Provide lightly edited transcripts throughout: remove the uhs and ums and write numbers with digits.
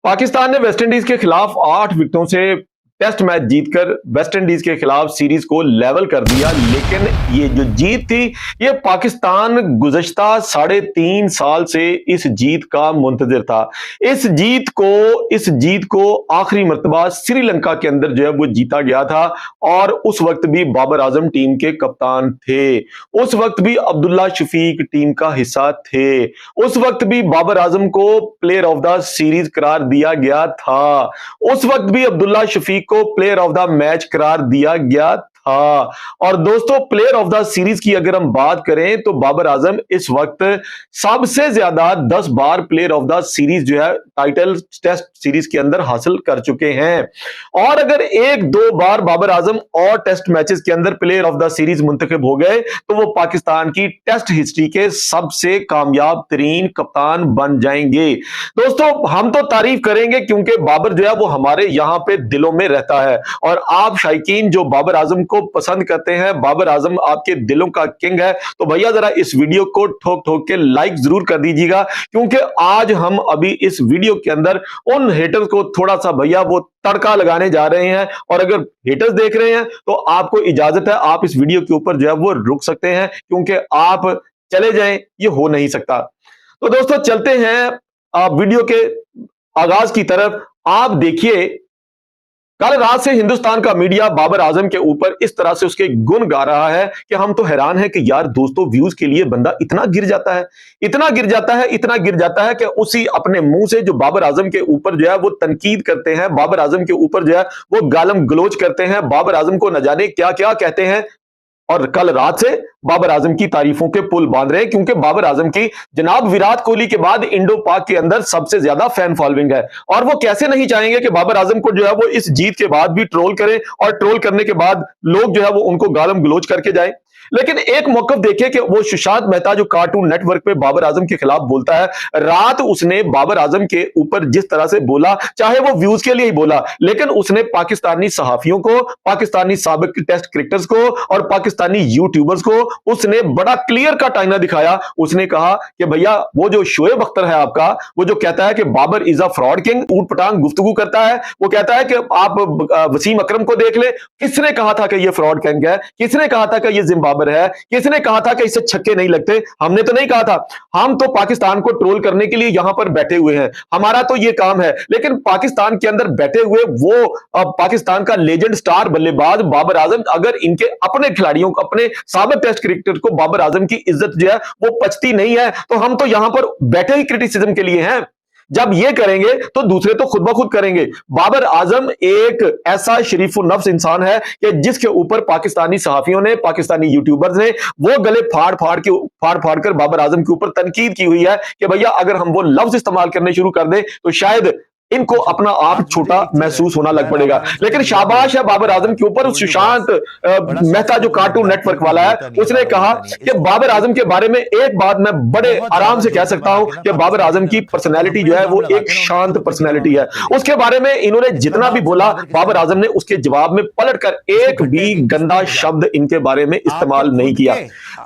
पाकिस्तान ने वेस्टइंडीज के खिलाफ 8 विकेटों से टेस्ट मैच जीतकर वेस्टइंडीज के खिलाफ सीरीज को लेवल कर दिया। लेकिन ये जो जीत थी, ये पाकिस्तान गुज़श्ता 3.5 साल से इस जीत का मुंतजिर था। इस जीत को आखिरी मर्तबा श्रीलंका के अंदर जो है वो जीता गया था और उस वक्त भी बाबर आजम टीम के कप्तान थे। उस वक्त भी अब्दुल्ला शफीक टीम का हिस्सा थे। उस वक्त भी बाबर आजम को प्लेयर ऑफ द सीरीज करार दिया गया था। उस वक्त भी अब्दुल्ला शफीक को प्लेयर ऑफ द मैच करार दिया गया था। और दोस्तों, प्लेयर ऑफ द सीरीज की अगर हम बात करें तो बाबर आजम इस वक्त सबसे ज्यादा 10 बार प्लेयर ऑफ द सीरीज जो है टाइटल टेस्ट सीरीज के अंदर हासिल कर चुके हैं। और अगर 1-2 बार बाबर आजम और टेस्ट मैचेस के अंदर प्लेयर ऑफ द सीरीज मुंतखब हो गए तो वो पाकिस्तान की टेस्ट हिस्ट्री के सबसे कामयाब तरीन कप्तान बन जाएंगे। दोस्तों, हम तो तारीफ करेंगे क्योंकि बाबर जो है वो हमारे यहां पे दिलों में रहता है और आप शायकीन जो बाबर आजम को पसंद करते हैं, बाबर आजम आपके दिलों का किंग है, तो भैया जरा इस वीडियो को ठोक ठोक के लाइक जरूर कर दीजिएगा क्योंकि आज हम अभी इस वीडियो के अंदर उन हेटर्स को थोड़ा सा भैया वो तड़का लगाने जा रहे हैं। और अगर हेटर्स देख रहे हैं तो आपको इजाजत है, आप इस वीडियो के ऊपर जो है वो रुक सकते हैं क्योंकि आप चले जाएं ये हो नहीं सकता। तो दोस्तों, चलते हैं वीडियो के आगाज की तरफ। आप देखिए, कल रात से हिंदुस्तान का मीडिया बाबर आजम के ऊपर इस तरह से उसके गुण गा रहा है कि हम तो हैरान हैं कि यार दोस्तों, व्यूज के लिए बंदा इतना गिर जाता है, इतना गिर जाता है कि उसी अपने मुंह से जो बाबर आजम के ऊपर जो है वो तनकीद करते हैं, बाबर आजम के ऊपर जो है वो गालम गलोच करते हैं, बाबर आजम को न जाने क्या क्या कहते हैं। और कल रात से बाबर आजम की तारीफों के पुल बांध रहे हैं क्योंकि बाबर आजम की जनाब विराट कोहली के बाद इंडो पाक के अंदर सबसे ज्यादा फैन फॉलोइंग है। और वो कैसे नहीं चाहेंगे कि बाबर आजम को जो है वो इस जीत के बाद भी ट्रोल करें और ट्रोल करने के बाद लोग जो है वो उनको गालम गलोच करके जाए। लेकिन एक मौकफ देखे कि वो सुशांत मेहता जो कार्टून नेटवर्क पे बाबर आजम के खिलाफ बोलता है, रात उसने बाबर आजम के ऊपर जिस तरह से बोला, चाहे वो व्यूज के लिए ही बोला, लेकिन उसने पाकिस्तानी सहाफियों को, पाकिस्तानी साबिक टेस्ट क्रिकेटर्स को और पाकिस्तानी यूट्यूबर्स को उसने बड़ा क्लियर कट आईना दिखाया। उसने कहा कि भैया वो जो शोएब अख्तर है आपका, वो जो कहता है कि Babur is a fraud king, ऊट पटांग गुफ्तगू करता है, वो कहता है कि आप वसीम अकरम को देख ले, किसने कहा था कि ये फ्रॉड किंग है, किसने कहा था कि ये जिम्बाब्वे है, किसने कहा था कि इससे छक्के नहीं लगते, हमने तो नहीं कहा था। हम तो पाकिस्तान को ट्रोल करने के लिए यहां पर बैठे हुए हैं, हमारा तो ये काम है। लेकिन पाकिस्तान के अंदर बैठे हुए वो पाकिस्तान का लेजेंड स्टार बल्लेबाज बाबर आजम, अगर इनके अपने खिलाड़ियों को, अपने साबिक टेस्ट क्रिकेटर को बाबर आजम की इज्जत जो है वो पचती नहीं है, तो हम तो यहां पर बैठे ही क्रिटिसिज्म के लिए हैं। जब ये करेंगे तो दूसरे तो खुद ब खुद करेंगे। बाबर आजम एक ऐसा शरीफुल नफ्स इंसान है कि जिसके ऊपर पाकिस्तानी सहाफियों ने, पाकिस्तानी यूट्यूबर्स ने वो गले फाड़ कर बाबर आजम के ऊपर तनकीद की हुई है कि भैया अगर हम वो लफ्ज इस्तेमाल करने शुरू कर दें तो शायद इनको अपना आप छोटा महसूस होना लग पड़ेगा। लेकिन शाबाश है बाबर आजम के ऊपर। सुशांत मेहता जो कार्टून नेटवर्क वाला है, उसने कहा कि बाबर आजम के बारे में एक बात मैं बड़े आराम से कह सकता हूं कि बाबर आजम की पर्सनैलिटी जो है वो एक शांत पर्सनैलिटी है। उसके बारे में इन्होंने जितना भी बोला, बाबर आजम ने उसके जवाब में पलटकर एक भी गंदा शब्द इनके बारे में इस्तेमाल नहीं किया।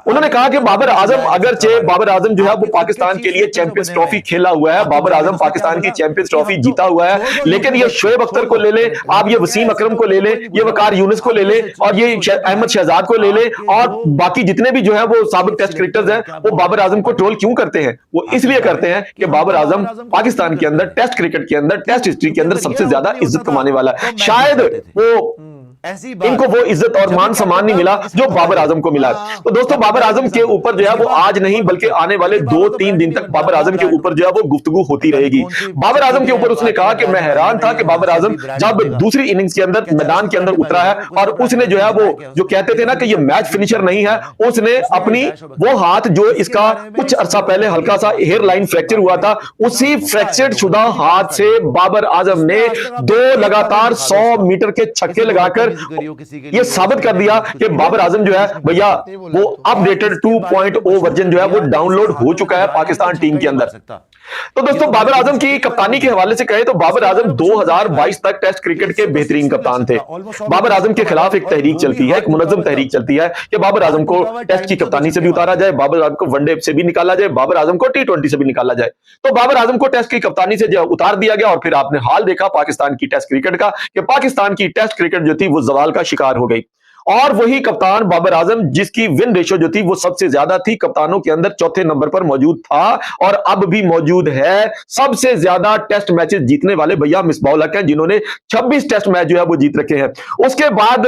उन्होंने कहा कि बाबर आजम जो है वो पाकिस्तान के लिए चैंपियंस ट्रॉफी खेला हुआ है, बाबर आजम पाकिस्तान की चैंपियंस ट्रॉफी जीता हुआ है, लेकिन ये शोएब अख्तर को ले ले, आप ये वसीम अकरम को ले ले, ये वकार यूनुस को ले ले और ये अहमद शहजाद को ले ले और बाकी जितने भी जो है वो साबिक टेस्ट क्रिकेटर्स हैं, वो बाबर आजम को ट्रोल क्यों करते हैं? वो इसलिए करते हैं कि बाबर आजम पाकिस्तान के अंदर टेस्ट क्रिकेट के अंदर, टेस्ट हिस्ट्री के अंदर सबसे ज्यादा इज्जत कमाने वाला है। शायद वो इनको वो इज्जत और मान सम्मान नहीं मिला जो बाबर आजम को मिला। तो दोस्तों, बाबर आजम के ऊपर जो है वो आज नहीं बल्कि आने वाले 2-3 दिन तक बाबर आजम के ऊपर जो है वो गुफ्तगू होती रहेगी। बाबर आजम के ऊपर उसने कहा कि मैं हैरान था कि बाबर आजम जब दूसरी इनिंग्स के अंदर मैदान के अंदर उतरा है और उसने जो है वो जो कहते थे ना कि ये मैच फिनिशर नहीं है, उसने अपनी वो हाथ जो इसका कुछ अरसा पहले हल्का सा हेयर लाइन फ्रैक्चर हुआ था, उसी फ्रैक्चर्ड शुदा हाथ से बाबर आजम ने 2 लगातार 100 मीटर के छक्के लगाकर ये साबित कर दिया कि बाबर आजम जो है भैया वो अपडेटेड 2.0 वर्जन जो है वो डाउनलोड हो चुका है पाकिस्तान टीम के अंदर। तो दोस्तों बाबर आजम की कप्तानी के हवाले से कहें तो बाबर आजम 2022 तक टेस्ट क्रिकेट के बेहतरीन कप्तान थे। बाबर आजम के खिलाफ एक तहरीक चलती है, एक मुनज़्ज़म तहरीक चलती है कि बाबर आजम को टेस्ट की कप्तानी से भी उतारा जाए, बाबर आजम को वनडे से भी निकाला जाए, बाबर आजम को टी20 से भी निकाला जाए। तो बाबर आजम को टेस्ट की कप्तानी से जो उतार दिया गया और फिर आपने हाल देखा पाकिस्तान की टेस्ट क्रिकेट का कि पाकिस्तान की टेस्ट क्रिकेट जो थी वो जवाल का शिकार हो गई। और वही कप्तान बाबर आजम जिसकी विन रेशो जो थी वो सबसे ज्यादा थी, कप्तानों के अंदर चौथे नंबर पर मौजूद था और अब भी मौजूद है। सबसे ज्यादा टेस्ट मैचेस जीतने वाले भैया मिसबाउल हक हैं जिन्होंने 26 टेस्ट मैच जो है वो जीत रखे हैं। उसके बाद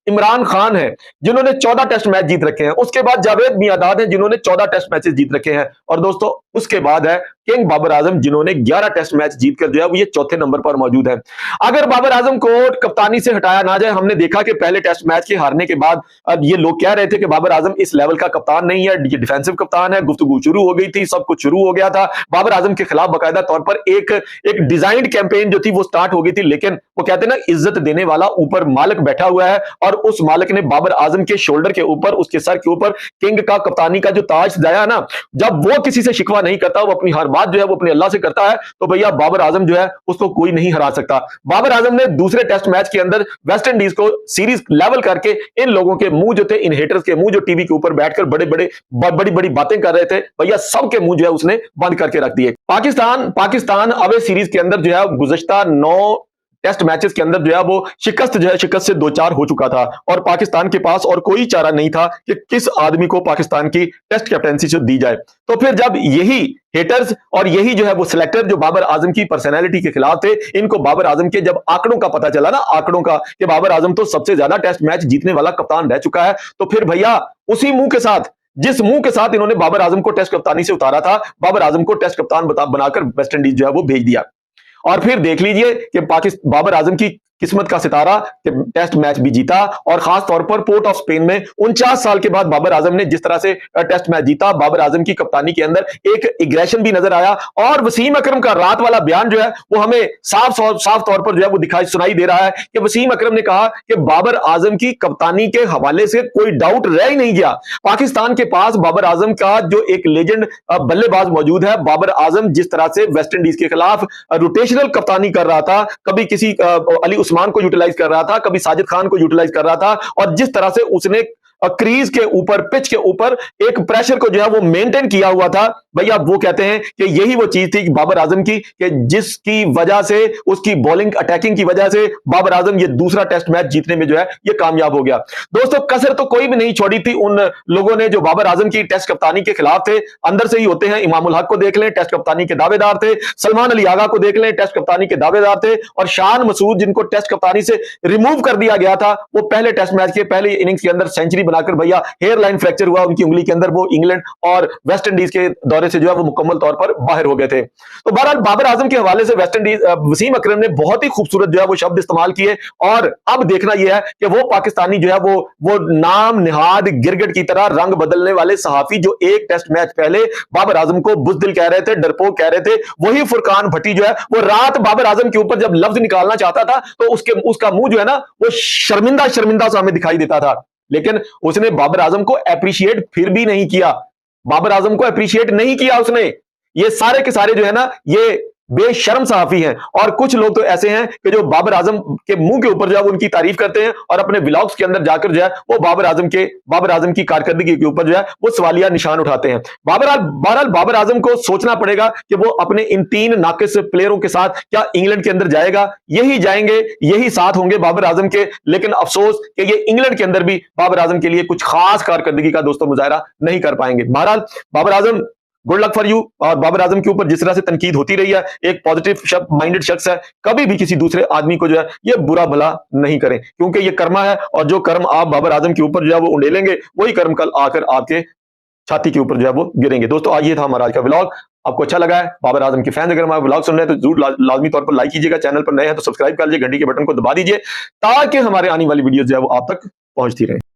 इमरान खान है जिन्होंने 14 टेस्ट मैच जीत रखे हैं। उसके बाद जावेद मियांदाद है जिन्होंने 14 टेस्ट मैचेस जीत रखे हैं। और दोस्तों उसके बाद है किंग बाबर आजम जिन्होंने 11 टेस्ट मैच जीतकर जो है वो ये चौथे नंबर पर मौजूद है। अगर बाबर आजम को कप्तानी से हटाया ना जाए, हमने देखा कि पहले टेस्ट मैच के हारने के बाद अब ये लोग कह रहे थे कि बाबर आजम इस लेवल का कप्तान नहीं है, ये डिफेंसिव कप्तान है, गुफ्तगू शुरू हो गई थी, सब कुछ शुरू हो गया था। बाबर आजम के खिलाफ बाकायदा तौर पर एक एक डिजाइंड कैंपेन जो थी वो स्टार्ट हो गई थी, लेकिन वो कहते हैं ना इज्जत देने वाला ऊपर मालिक बैठा हुआ है और उस मालिक ने बाबर आजम के शोल्डर के ऊपर, उसके सर के ऊपर किंग का कप्तानी का जो ताज सजाया ना, जब वो किसी से शिकवा नहीं करता, वो अपनी हर बात जो है वो अपने अल्लाह से करता है, तो भैया बाबर आजम जो है उसको कोई नहीं हरा सकता। बाबर आजम ने दूसरे टेस्ट मैच के अंदर वेस्ट इंडीज को सीरीज लेवल करके इन लोगों के मुंह जो थे, इन हेटर्स के मुंह जो टीवी के ऊपर बैठकर बड़ी बड़ी बातें कर रहे थे, भैया सबके मुंह जो है उसने बंद करके रख दिए। पाकिस्तान पाकिस्तान अवे सीरीज के अंदर जो है गुज़श्ता 9 टेस्ट मैचेस के अंदर जो है वो शिकस्त से दो चार हो चुका था और पाकिस्तान के पास और कोई चारा नहीं था कि किस आदमी को पाकिस्तान की टेस्ट कैप्टेंसी से दी जाए। तो फिर जब यही हेटर्स और यही जो है वो सिलेक्टर जो बाबर आजम की पर्सनैलिटी के खिलाफ थे, इनको बाबर आजम के जब आंकड़ों का पता चला ना, आंकड़ों का कि बाबर आजम तो सबसे ज्यादा टेस्ट मैच जीतने वाला कप्तान रह चुका है, तो फिर भैया उसी मुंह के साथ, जिस मुंह के साथ इन्होंने बाबर आजम को टेस्ट कप्तानी से उतारा था, बाबर आजम को टेस्ट कप्तान बनाकर वेस्ट इंडीज जो है वो भेज दिया। और फिर देख लीजिए कि पाकिस्तान बाबर आजम की किस्मत का सितारा कि टेस्ट मैच भी जीता और खास तौर पर पोर्ट ऑफ स्पेन में 49 साल के बाद बाबर आजम ने जिस तरह से टेस्ट मैच जीता, बाबर आजम की कप्तानी के अंदर एक एग्रेशन भी नजर आया। और वसीम अकरम का रात वाला बयान जो है वो हमें साफ तौर पर जो है वो सुनाई दे रहा है कि वसीम अकरम ने कहा कि बाबर आजम की कप्तानी के हवाले से कोई डाउट रह ही नहीं गया। पाकिस्तान के पास बाबर आजम का जो एक लेजेंड बल्लेबाज मौजूद है, बाबर आजम जिस तरह से वेस्ट इंडीज के खिलाफ रोटेशनल कप्तानी कर रहा था, कभी किसी अली उस्मान को यूटिलाइज कर रहा था, कभी साजिद खान को यूटिलाइज कर रहा था, और जिस तरह से उसने क्रीज के ऊपर, पिच के ऊपर एक प्रेशर को जो है वो मेंटेन किया हुआ था, भैया वो कहते हैं कि यही वो चीज थी बाबर आजम की कि जिसकी वजह से, उसकी बॉलिंग अटैकिंग की वजह से बाबर आजम ये दूसरा टेस्ट मैच जीतने में जो है ये कामयाब हो गया। दोस्तों कसर तो कोई भी नहीं छोड़ी थी उन लोगों ने जो बाबर आजम की टेस्ट कप्तानी के खिलाफ थे। अंदर से ही होते हैं, इमामुल हक को देख लें, टेस्ट कप्तानी के दावेदार थे, सलमान अली आगा को देख लें, टेस्ट कप्तानी के दावेदार थे, और शान मसूद जिनको टेस्ट कप्तानी से रिमूव कर दिया गया था, वो पहले टेस्ट मैच के पहले इनिंग्स के अंदर सेंचुरी बनाकर भैया हेयर लाइन फ्रैक्चर हुआ उनकी उंगली के अंदर, वो इंग्लैंड और वेस्ट इंडीज के दौरे से जो है वो मुकम्मल तौर पर बाहर हो गए थे। तो बहरहाल बाबर आजम के हवाले से वेस्ट इंडीज वसीम अकरम ने बहुत ही खूबसूरत जो है वो शब्द इस्तेमाल किए, और अब देखना यह है कि वो पाकिस्तानी जो है वो नाम निहाद गिरगिट की तरह रंग बदलने वाले सहाफी जो एक टेस्ट मैच पहले बाबर आजम को बुजदिल कह रहे थे, डरपोक कह रहे थे, वही फुरकान भट्टी जो है वो रात बाबर आजम के ऊपर जब लफ्ज निकालना चाहता था तो उसका मुंह जो है ना वो शर्मिंदा शर्मिंदा सा हमें दिखाई देता था, लेकिन उसने बाबर आजम को अप्रिशिएट फिर भी नहीं किया। बाबर आजम को अप्रिशिएट नहीं किया उसने। ये सारे के सारे जो है ना ये बेशर्म सहाफी हैं, और कुछ लोग तो ऐसे हैं कि जो बाबर आजम के मुंह के ऊपर जो है उनकी तारीफ करते हैं और अपने व्लॉग्स के अंदर जाकर जो है वो बाबर आजम की कारकर्दगी के ऊपर जो है वो सवालिया निशान उठाते हैं। बहरहाल बाबर आजम को सोचना पड़ेगा कि वो अपने इन 3 नाकिस प्लेयरों के साथ क्या इंग्लैंड के अंदर जाएगा, यही जाएंगे, यही साथ होंगे बाबर आजम के, लेकिन अफसोस कि ये इंग्लैंड के अंदर भी बाबर आजम के लिए कुछ खास कारकर्दगी का दोस्तों मुजाहरा नहीं कर पाएंगे। बहरहाल Babar Azam, good luck for you. और बाबर आजम के ऊपर जिस तरह से तनकीद होती रही है, एक पॉजिटिव माइंडेड शख्स है, कभी भी किसी दूसरे आदमी को जो है ये बुरा भला नहीं करें, क्योंकि ये कर्मा है, और जो कर्म आप बाबर आजम के ऊपर जो है वो उंडेलेंगे, वही कर्म कल आकर आपके छाती के ऊपर जो है वो गिरेंगे। दोस्तों आज ये था हमारा आज का व्लॉग। आपको अच्छा लगा है, बाबर आजम के फैन अगर हमारे व्लॉग सुन रहे हैं तो जरूर लाजमी तौर पर लाइक कीजिएगा, चैनल पर नए हैं तो सब्सक्राइब कर लीजिए, घंटी के बटन को दबा दीजिए ताकि हमारे आने वाली वीडियो जो है वो आप तक पहुंचती रहे।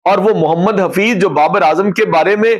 और वो मोहम्मद हफीज जो बाबर आजम के बारे में